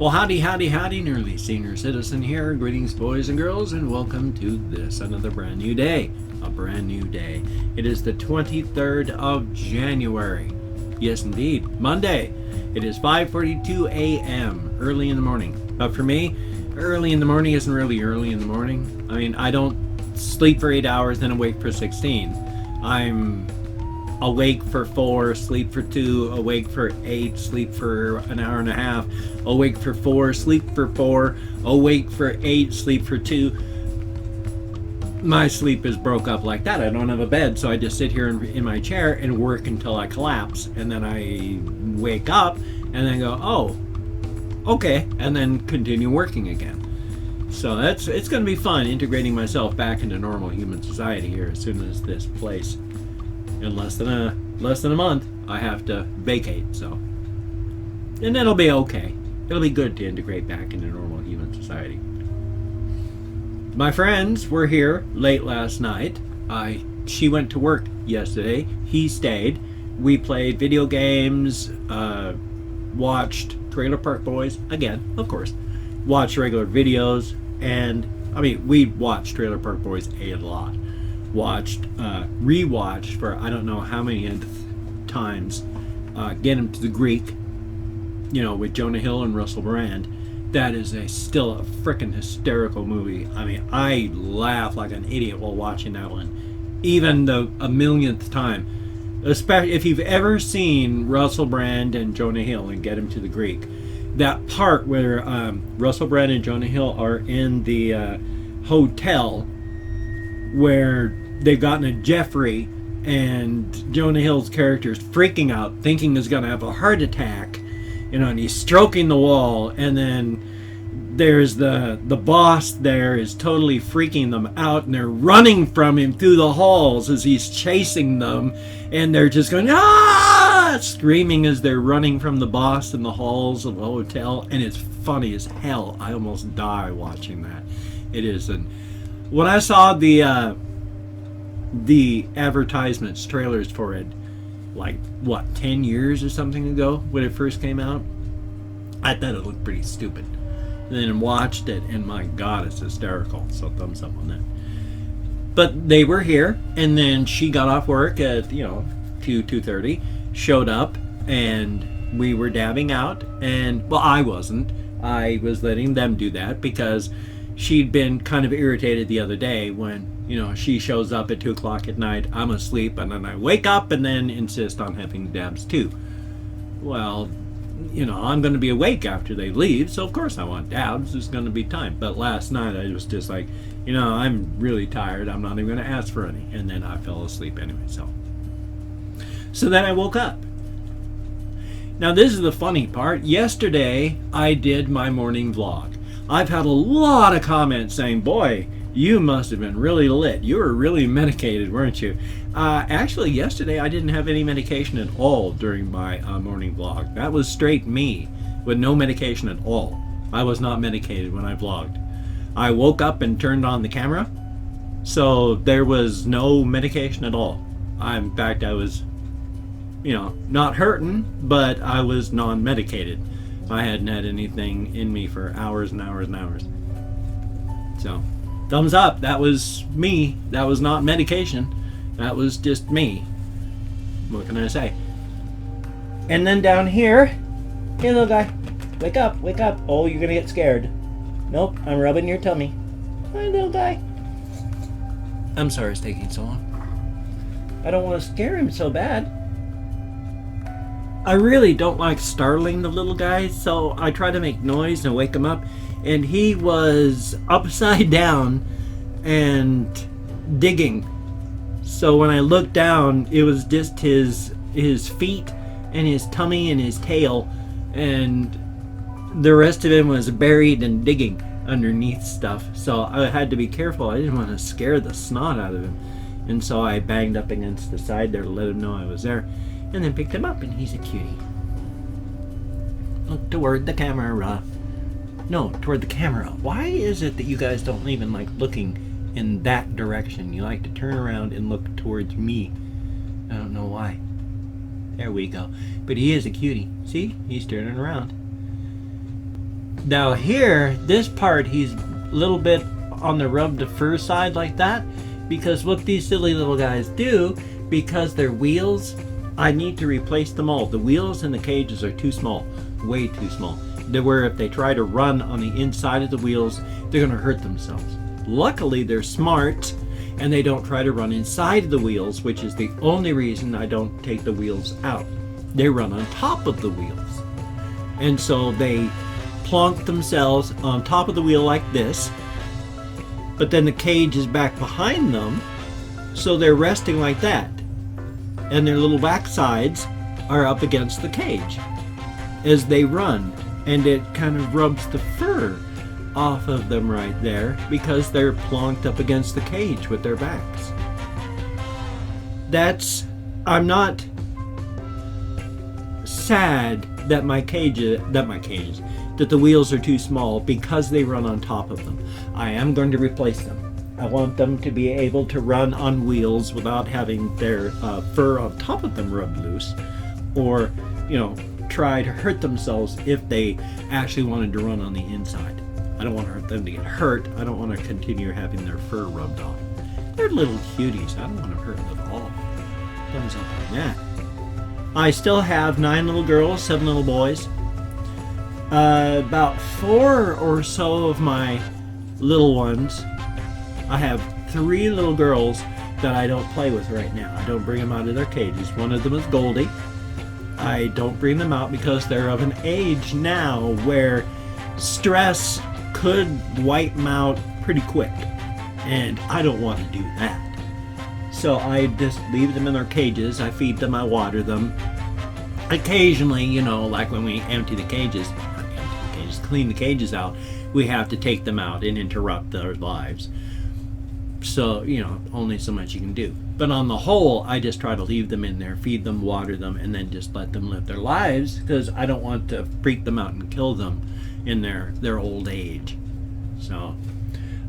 Well, howdy, howdy, howdy, Nearly Senior Citizen here. Greetings, boys and girls, and welcome to this, another brand new day. A brand new day. It is the 23rd of January. Yes, indeed. Monday. It is 5:42 a.m. early in the morning. But for me, early in the morning isn't really early in the morning. I mean, I don't sleep for 8 hours, then awake for 16. I'm awake for 4, sleep for 2, awake for 8, sleep for an hour and a half, awake for 4, sleep for 4, awake for 8, sleep for 2. My sleep is broke up like that. I don't have a bed, so I just sit here in my chair and work until I collapse, and then I wake up and then go, oh, okay, and then continue working again. So it's going to be fun integrating myself back into normal human society here as soon as this place, in less than a month, I have to vacate. So, and it'll be okay. It'll be good to integrate back into normal human society. My friends were here late last night. She went to work yesterday. He stayed. We played video games, watched Trailer Park Boys again, of course. Watched regular videos, and I mean, we watched Trailer Park Boys a lot. Rewatched for I don't know how many times. Get Him to the Greek, with Jonah Hill and Russell Brand. That is still a freaking hysterical movie. I mean, I laugh like an idiot while watching that one, even a millionth time. Especially if you've ever seen Russell Brand and Jonah Hill and Get Him to the Greek. That part where Russell Brand and Jonah Hill are in the hotel where they've gotten a Jeffrey, and Jonah Hill's character is freaking out, thinking he's going to have a heart attack, and he's stroking the wall, and then there's the boss there is totally freaking them out, and they're running from him through the halls as he's chasing them, and they're just going, ah, screaming as they're running from the boss in the halls of the hotel, and it's funny as hell. I almost die watching that. It is. And when I saw the advertisements, trailers for it, 10 years or something ago when it first came out, I thought it looked pretty stupid. And then watched it, and my God, it's hysterical. So thumbs up on that. But they were here, and then she got off work at 2:30, showed up, and we were dabbing out. And well, I wasn't. I was letting them do that because she'd been kind of irritated the other day when she shows up at 2 o'clock at night, I'm asleep, and then I wake up and then insist on having dabs too. Well, I'm going to be awake after they leave, so of course I want dabs. There's going to be time. But last night I was just like, I'm really tired. I'm not even going to ask for any. And then I fell asleep anyway. So then I woke up. Now this is the funny part. Yesterday I did my morning vlog. I've had a lot of comments saying, boy, you must have been really lit. You were really medicated, weren't you? Actually, yesterday I didn't have any medication at all during my morning vlog. That was straight me, with no medication at all. I was not medicated when I vlogged. I woke up and turned on the camera, so there was no medication at all. In fact, I was, not hurting, but I was non-medicated. I hadn't had anything in me for hours and hours and hours. So, thumbs up. That was me. That was not medication. That was just me. What can I say? And then down here, hey little guy, wake up, wake up. Oh, you're gonna get scared. Nope, I'm rubbing your tummy. Hi little guy. I'm sorry it's taking so long. I don't want to scare him so bad. I really don't like startling the little guy, so I try to make noise and wake him up. And he was upside down and digging. So when I looked down, it was just his feet and his tummy and his tail, and the rest of him was buried and digging underneath stuff. So I had to be careful. I didn't want to scare the snot out of him. And so I banged up against the side there to let him know I was there, and then picked him up, and he's a cutie. Look toward the camera. No, toward the camera. Why is it that you guys don't even like looking in that direction? You like to turn around and look towards me. I don't know why. There we go. But he is a cutie. See? He's turning around. Now here, this part, he's a little bit on the rub to fur side like that, because what these silly little guys do, because their wheels, I need to replace them all. The wheels and the cages are too small, way too small. Where if they try to run on the inside of the wheels, they're going to hurt themselves. Luckily, they're smart and they don't try to run inside of the wheels, which is the only reason I don't take the wheels out. They run on top of the wheels. And so they plonk themselves on top of the wheel like this, but then the cage is back behind them, so they're resting like that. And their little backsides are up against the cage as they run, and it kind of rubs the fur off of them right there because they're plonked up against the cage with their backs. I'm not sad that that the wheels are too small because they run on top of them. I am going to replace them. I want them to be able to run on wheels without having their fur on top of them rubbed loose, or, try to hurt themselves if they actually wanted to run on the inside. I don't want them to get hurt. I don't want to continue having their fur rubbed off. They're little cuties. I don't want to hurt them at all. Thumbs up on that. I still have 9 little girls, 7 little boys. About 4 or so of my little ones. I have 3 little girls that I don't play with right now. I don't bring them out of their cages. One of them is Goldie. I don't bring them out because they're of an age now where stress could wipe them out pretty quick. And I don't want to do that. So I just leave them in their cages. I feed them, I water them. Occasionally, like when we clean the cages out, we have to take them out and interrupt their lives. So, only so much you can do. But on the whole, I just try to leave them in there, feed them, water them, and then just let them live their lives, because I don't want to freak them out and kill them in their old age. So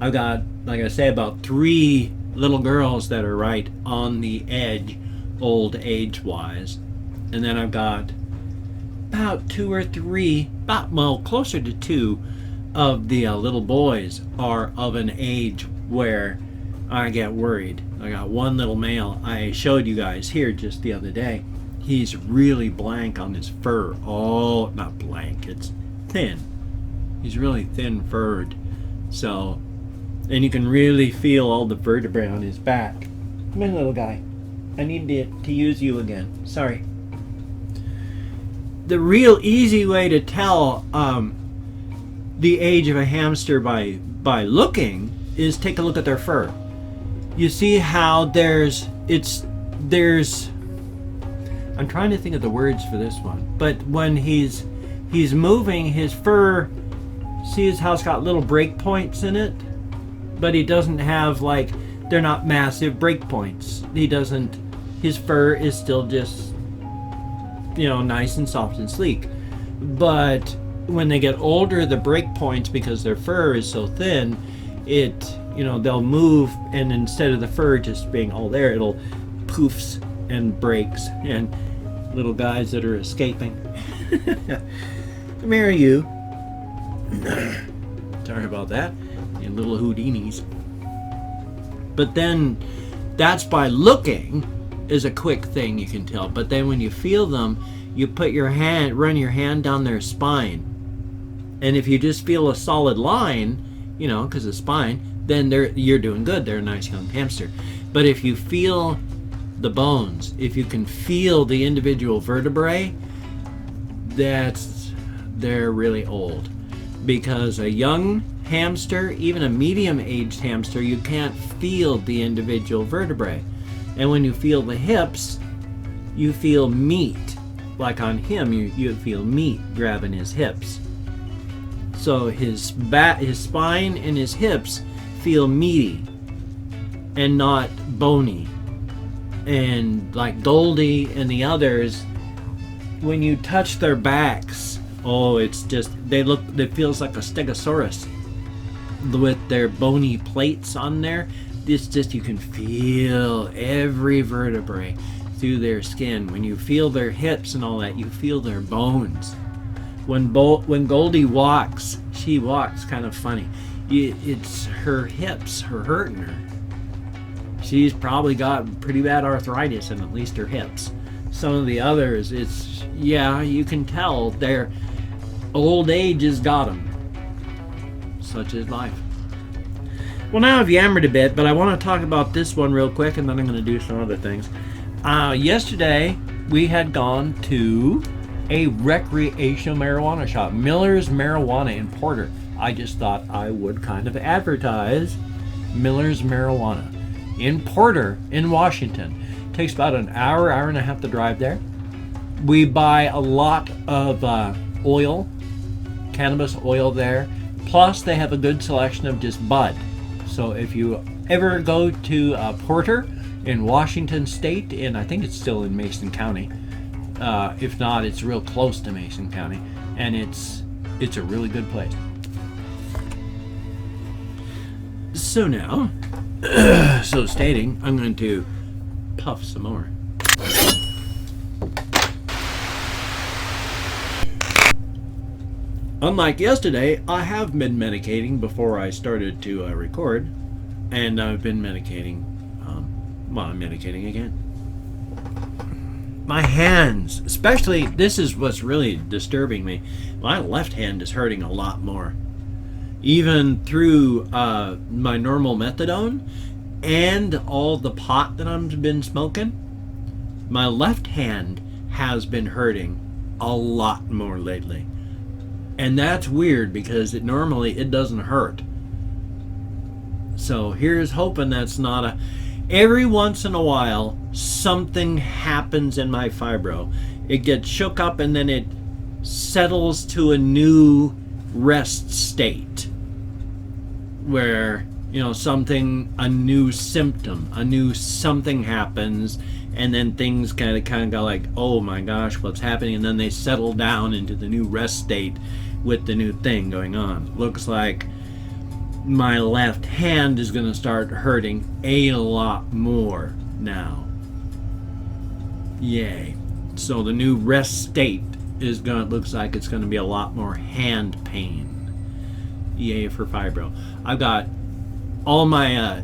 I've got, like I say, about 3 little girls that are right on the edge, old age-wise. And then I've got about 2 or 3, closer to 2 of the little boys are of an age where I get worried. I got one little male I showed you guys here just the other day. He's really blank on his fur. Oh, not blank, it's thin. He's really thin furred. So, and you can really feel all the vertebrae on his back. Come in, little guy. I need to use you again. Sorry. The real easy way to tell the age of a hamster by looking is take a look at their fur. You see how there's I'm trying to think of the words for this one, but when he's moving, his fur, see how it's got little break points in it, but he doesn't have, they're not massive break points. His fur is still just, nice and soft and sleek. But when they get older, the break points, because their fur is so thin, they'll move, and instead of the fur just being all there, it'll poofs and breaks, and little guys that are escaping. Come here, you. Sorry about that. You little Houdinis. But then that's by looking is a quick thing you can tell. But then when you feel them, you run your hand down their spine. And if you just feel a solid line, because of spine, then you're doing good. They're a nice young hamster. But if you feel the bones, if you can feel the individual vertebrae, they're really old. Because a young hamster, even a medium-aged hamster, you can't feel the individual vertebrae. And when you feel the hips, you feel meat. Like on him, you feel meat grabbing his hips. So his spine and his hips feel meaty and not bony. And like Goldie and the others, when you touch their backs, it feels like a stegosaurus with their bony plates on there. It's just, you can feel every vertebrae through their skin. When you feel their hips and all that, you feel their bones. When Goldie walks, she walks kind of funny. It's her hips are hurting her. She's probably got pretty bad arthritis in at least her hips. Some of the others, you can tell their old age has got them. Such is life. Well, now I've yammered a bit, but I want to talk about this one real quick, and then I'm going to do some other things. Yesterday, we had gone to a recreational marijuana shop, Miller's Marijuana in Porter. I just thought I would kind of advertise Miller's Marijuana in Porter, in Washington. It takes about an hour and a half to drive there. We buy a lot of oil, cannabis oil there. Plus, they have a good selection of just bud. So if you ever go to Porter in Washington State, and I think it's still in Mason County. If not, it's real close to Mason County, and it's a really good place. So now, so stating, I'm going to puff some more. Unlike yesterday, I have been medicating before I started to record, and I've been medicating, I'm medicating again. My hands, especially, this is what's really disturbing me. My left hand is hurting a lot more. Even through my normal methadone and all the pot that I've been smoking, my left hand has been hurting a lot more lately. And that's weird because normally it doesn't hurt. So here's hoping that's not a... Every once in a while, something happens in my fibro. It gets shook up and then it settles to a new rest state. Where, a new symptom, a new something happens, and then things kind of go like, oh my gosh, what's happening? And then they settle down into the new rest state with the new thing going on. Looks like my left hand is going to start hurting a lot more now. Yay. So the new rest state looks like it's going to be a lot more hand pain. Yay for fibro. I've got all my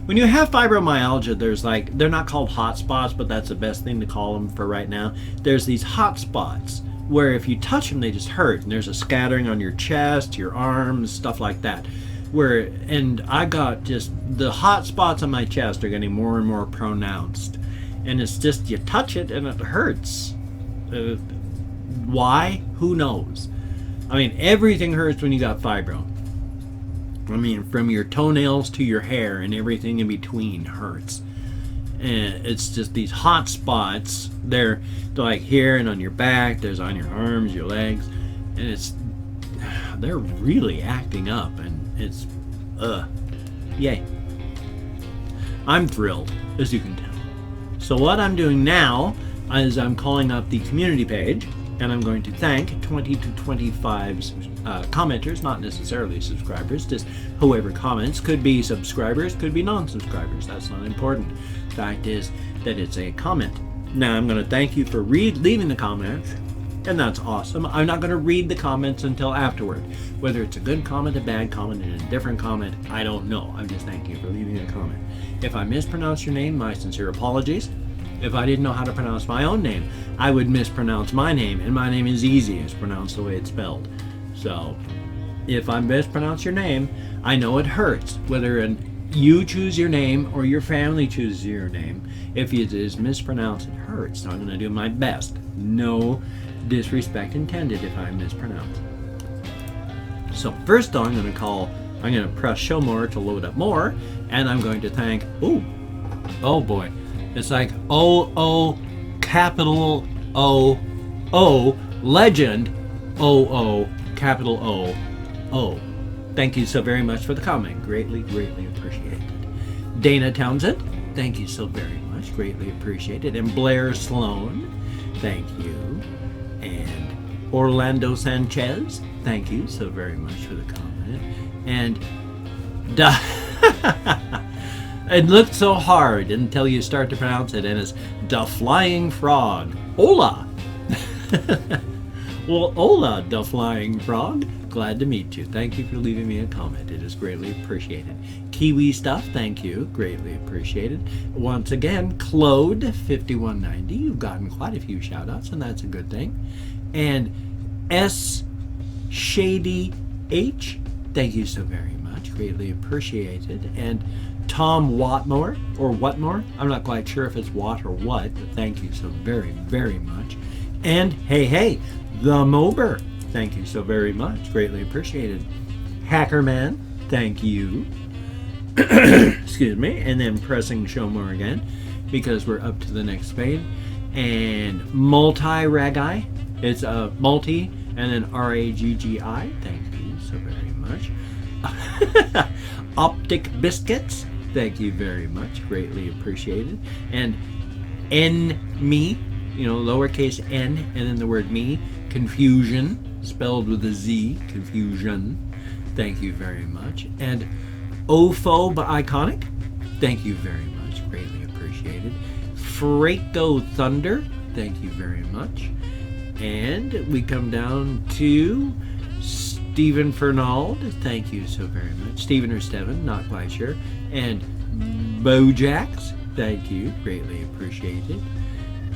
when you have fibromyalgia, they're not called hot spots, but that's the best thing to call them for right now. There's these hot spots where if you touch them, they just hurt, and there's a scattering on your chest, your arms, stuff like that. And I got just the hot spots on my chest are getting more and more pronounced, and it's just you touch it and it hurts. Why? Who knows? I mean, everything hurts when you got fibro. I mean, from your toenails to your hair and everything in between hurts. And it's just these hot spots. They're like here and on your back. There's on your arms, your legs. And they're really acting up. And it's, yay. I'm thrilled, as you can tell. So what I'm doing now is I'm calling up the community page. And I'm going to thank 20 to 25 commenters, not necessarily subscribers, just whoever comments. Could be subscribers, could be non-subscribers. That's not important. The fact is that it's a comment. Now I'm going to thank you for leaving the comments, and that's awesome. I'm not going to read the comments until afterward. Whether it's a good comment, a bad comment, and a different comment, I don't know. I'm just thanking you for leaving a comment. If I mispronounce your name, my sincere apologies. If I didn't know how to pronounce my own name, I would mispronounce my name, and my name is easy. It's pronounced the way it's spelled. So, if I mispronounce your name, I know it hurts, whether you choose your name or your family chooses your name. If it is mispronounced, it hurts. So I'm going to do my best. No disrespect intended if I mispronounce. So first though, I'm going to press show more to load up more, and I'm going to thank, oh boy. It's like O capital O legend O capital O. Thank you so very much for the comment. Greatly appreciated. Dana Townsend, thank you so very much. Greatly appreciated. And Blair Sloan, thank you. And Orlando Sanchez, thank you so very much for the comment. And it looked so hard until you start to pronounce it, and it's the Flying Frog. Hola! Well, hola, the Flying Frog. Glad to meet you. Thank you for leaving me a comment. It is greatly appreciated. Kiwi Stuff, thank you. Greatly appreciated. Once again, Claude5190. You've gotten quite a few shout-outs, and that's a good thing. And S. Shady H, thank you so very much. Greatly appreciated. And Tom Watmore, or Whatmore. I'm not quite sure if it's Watt or what, but thank you so very, very much. And hey, the Mober, thank you so very much. Greatly appreciated. Hackerman, thank you. Excuse me. And then pressing show more again because we're up to the next spade. And multi-ragi, it's a multi and then R-A-G-G-I, thank you so very much. Optic Biscuits, thank you very much. Greatly appreciated. And N-me, you know, lowercase n, and then the word me, confusion, spelled with a Z, confusion. Thank you very much. And Ophobe Iconic, thank you very much. Greatly appreciated. Freako Thunder, thank you very much. And we come down to Stephen Fernald, thank you so very much. Stephen or Steven, not quite sure. And Bojax, thank you, greatly appreciated.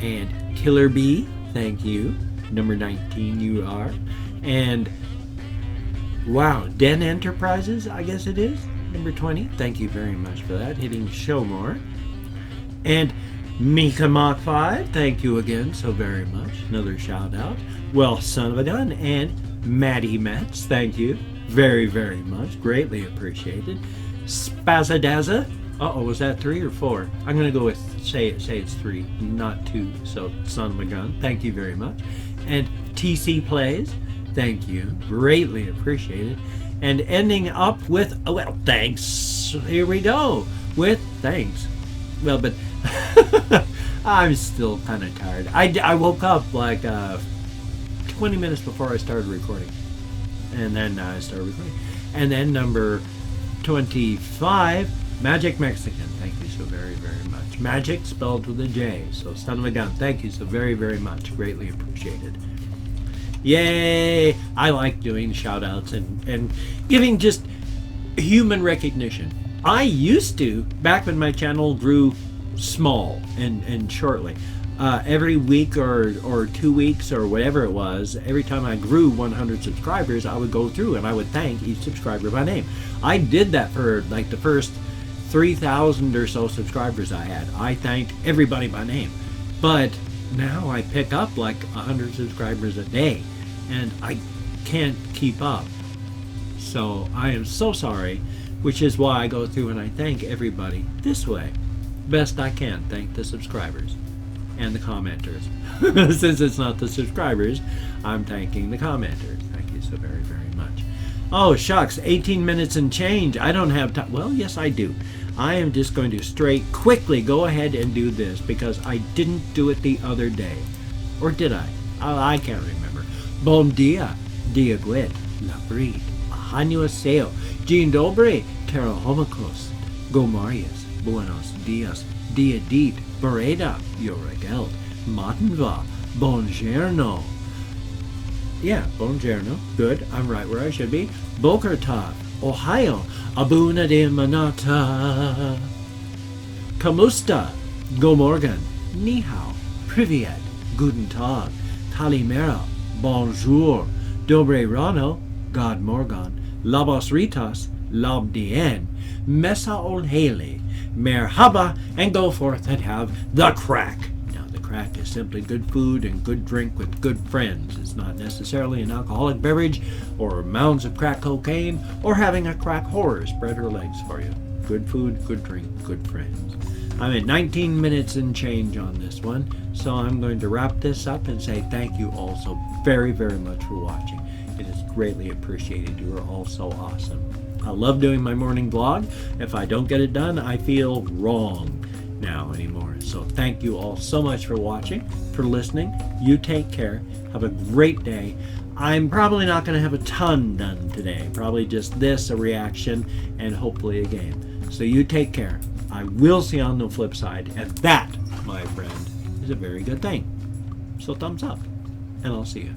And Killer Bee, thank you. Number 19 you are. And wow, Den Enterprises, I guess it is. Number 20, thank you very much for that. Hitting show more. And Mika Mach 5, thank you again so very much. Another shout out. Well, son of a gun. And Maddie Metz, thank you very, very much. Greatly appreciated. Spazadaza. Uh-oh, was that 3 or 4? I'm going to go with, say it's 3, not 2. So, son of a gun, thank you very much. And TC Plays, thank you. Greatly appreciated. And ending up with, oh, well, thanks. Here we go. With thanks. Well, but I'm still kind of tired. I woke up like 20 minutes before I started recording. And then I started recording. And then number 25, Magic Mexican. Thank you so very, very much. Magic spelled with a J. So son of a gun. Thank you so very, very much. Greatly appreciated. Yay! I like doing shout outs and giving just human recognition. I used to, back when my channel grew small and shortly, every week or 2 weeks or whatever it was, every time I grew 100 subscribers, I would go through and I would thank each subscriber by name. I did that for like the first 3,000 or so subscribers I had. I thanked everybody by name. But now I pick up like 100 subscribers a day and I can't keep up. So I am so sorry, which is why I go through and I thank everybody this way. Best I can. Thank the subscribers and the commenters. Since it's not the subscribers, I'm thanking the commenters. Thank you so very, very much. Oh, shucks, 18 minutes and change. I don't have time. Well, yes, I do. I am just going to quickly go ahead and do this because I didn't do it the other day. Or did I? I can't remember. Bom dia, dia guet, la breed, ahanyo aseo, dzień dobry, terra homokos, gomarias, buenos dias, dia dit, bereda, yorageld, matenva, bongiorno. Yeah, bongiorno. Good. I'm right where I should be. Boker tov, Ohio, abuna de manata. Kamusta, gomorgan, ni hao, privyet, guten tag, kalimera, bonjour, dobre rano, god morgan, labos ritas, lab dien, mesa olhele, merhaba, and go forth and have the crack. Now, the crack is simply good food and good drink with good friends. It's not necessarily an alcoholic beverage or mounds of crack cocaine or having a crack whore spread her legs for you. Good food, good drink, good friends. I'm at 19 minutes and change on this one, so I'm going to wrap this up and say thank you all so very, very much for watching. It is greatly appreciated. You are all so awesome. I love doing my morning vlog. If I don't get it done, I feel wrong now anymore. So thank you all so much for watching, for listening. You take care. Have a great day. I'm probably not going to have a ton done today. Probably just this, a reaction, and hopefully a game. So you take care. I will see you on the flip side. And that, my friend, is a very good thing. So thumbs up. And I'll see you.